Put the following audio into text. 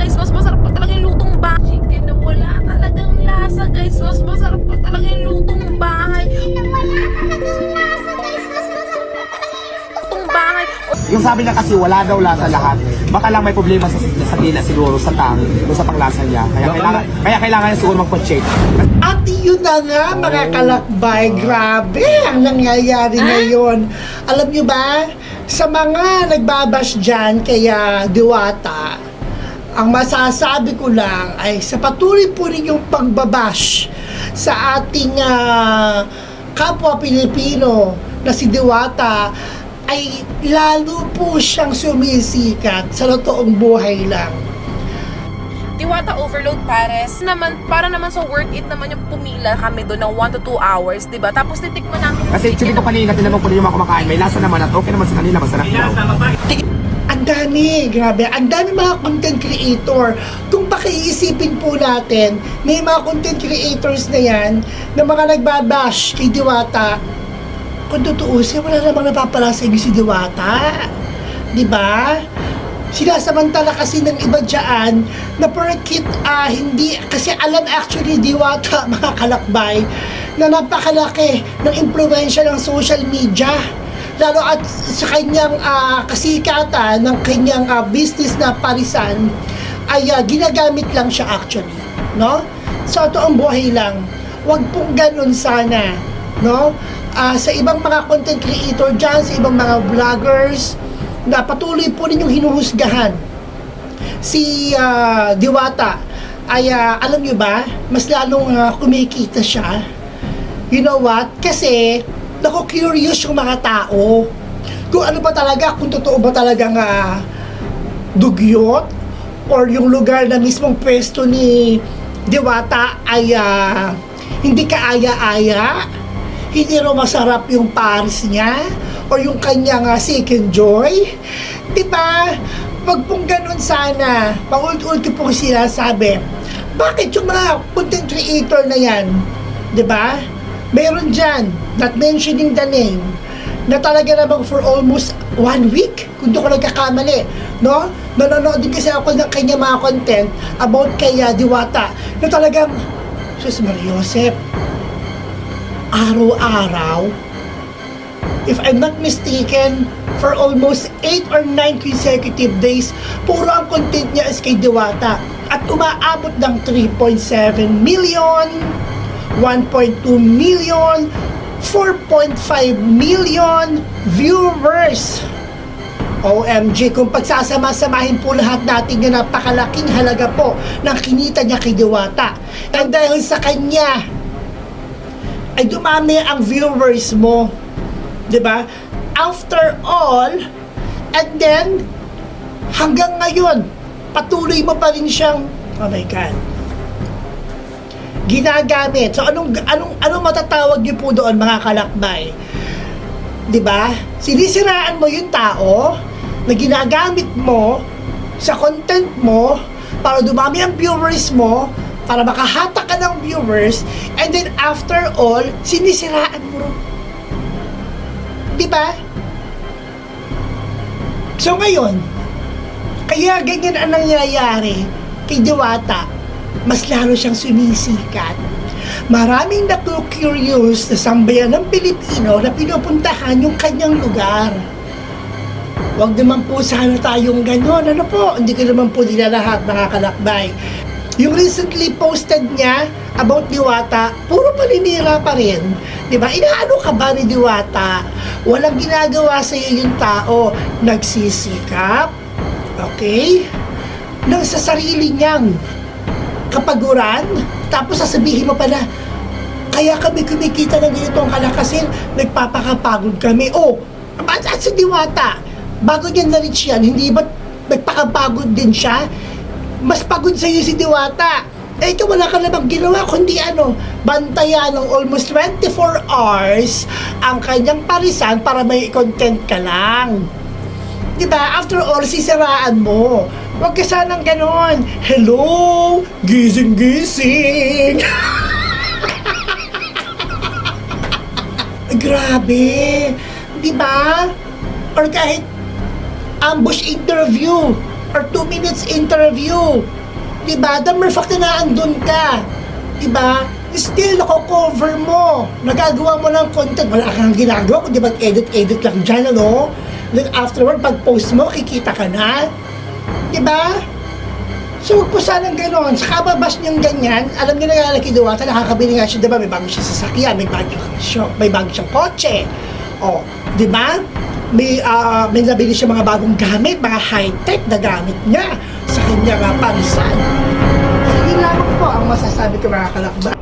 guys, mas masarap pa talaga yung lutong bahay. Chicken na wala talagang lasa guys, mas masarap pa talaga yung lutong bahay. Lutong bahay. Yung sabi niya kasi wala daw lasa lahat. Baka lang may problema sa dila siguro sa tang o sa panglasa niya. Kaya kailangan niya siguro magpa-check. At yun na nga mga kalakbay, grabe ang nangyayari ngayon. Alam nyo ba, sa mga nagbabash dyan kaya Diwata, ang masasabi ko lang ay sa patuloy po rin yung pagbabash sa ating kapwa Pilipino na si Diwata, ay lalo po siyang sumisikat sa totoong buhay lang. Diwata overload pares naman, para naman so worth it naman yung pumila kami doon ng 1 to 2 hours, diba? Tapos titikman namin yung Kasi actually ko kanina, tinanong ko rin yung mga kumakain, may lasa naman at okay naman sa kanila, masarap daw. Ang dami, grabe, ang dami mga content creator. Kung pakiisipin po natin, may mga content creators na yan, na mga nagbabash kay Diwata. Kung tutuusin, wala namang napapala sa inyo si Diwata. Diba? Sinasamantala kasi ng iba dyan na porkit hindi, kasi alam actually Diwata, mga kalakbay, na napakalaki ng impluwensya ng social media. Lalo at sa kanyang kasikatan ng kanyang business na parisan ay ginagamit lang siya actually, no? So ito ang buhay lang. Wag pong ganun sana, no? Sa ibang mga content creator dyan, sa ibang mga vloggers na patuloy po ninyong hinuhusgahan si Diwata ay alam nyo ba, mas lalong kumikita siya. You know what? Kasi naku-curious yung mga tao kung ano ba talaga, kung totoo ba talagang dugyot or yung lugar na mismong pwesto ni Diwata ay hindi kaaya-aya, hindi rin masarap yung pares niya or yung kanyang second joy. Diba? Wag pong ganun sana. Paulit-ulit ko pong sinasabi. Bakit yung mga content creator na yan, diba? Meron dyan, not mentioning the name, na talaga namang for almost 1 week, kung doon ko nagkakamali, no? Nanonood din kasi ako ng kanya mga content about kay Diwata, na talagang, Sus Mariosep, araw-araw, if I'm not mistaken, for almost 8 or 9 consecutive days, puro ang content niya is kay Diwata. At umaabot ng 3.7 million, 1.2 million, 4.5 million viewers. OMG, kung pagsasama-samahin po lahat natin yung napakalaking halaga po ng kinita niya kay Diwata. And dahil sa kanya, ay dumami ang viewers mo. Diba? After all, and then, hanggang ngayon, patuloy mo pa rin siyang, oh my God, ginagamit. So anong matatawag niyo po doon mga kalakbay? 'Di ba? Sinisiraan mo yung tao na ginagamit mo sa content mo para dumami ang viewers mo, para makahatak ka ng viewers, and then after all, sinisiraan mo. 'Di ba? So ngayon, kaya ganyan ang nangyayari kay Diwata. Mas lalo siyang sumisikat. Maraming naku-curious na sambayan ng Pilipino na pinupuntahan yung kanyang lugar. Huwag naman po sana tayong gano'n. Ano po? Hindi ko naman po nila lahat mga kalakbay. Yung recently posted niya about Diwata, puro paninira pa rin. Diba? Inaano ka ba ni Diwata? Walang ginagawa sa iyo yung tao. Nagsisikap. Okay? Nang sa sarili niyang kapaguran, tapos sasabihin mo pala, kaya kami kumikita ng ganitong kalakasin, nagpapakapagod kami. Oh, at si Diwata, bago niya na-reach yan, hindi ba nagpakapagod din siya? Mas pagod sa iyo si Diwata. Eh, ito wala ka namang ginawa, kundi bantayan ng almost 24 hours ang kanyang parisan para may content ka lang. Diba? After all, sisiraan mo. Huwag ka sanang ganon. Hello? Gising-gising! Grabe! Diba? Or kahit ambush interview or 2 minutes interview. Diba? The mere fact na andun ka. Diba? Still nako-cover mo. Nagagawa mo ng content. Wala kang ginagawa. Kundi mag-edit-edit lang dyan, ano? Then afterward, pag-post mo, kikita ka na. Diba? So, huwag po sanang gano'n. Sa kababas niyang ganyan, alam niyo na nga Lucky Diwata, nakakabili nga siya, diba? May bago siya sasakyan, may bago siyang kotse. O, diba? May nabili siya mga bagong gamit, mga high-tech na gamit niya sa kanyang pansan. So, yun lamang po ang masasabi ko mga kalakba.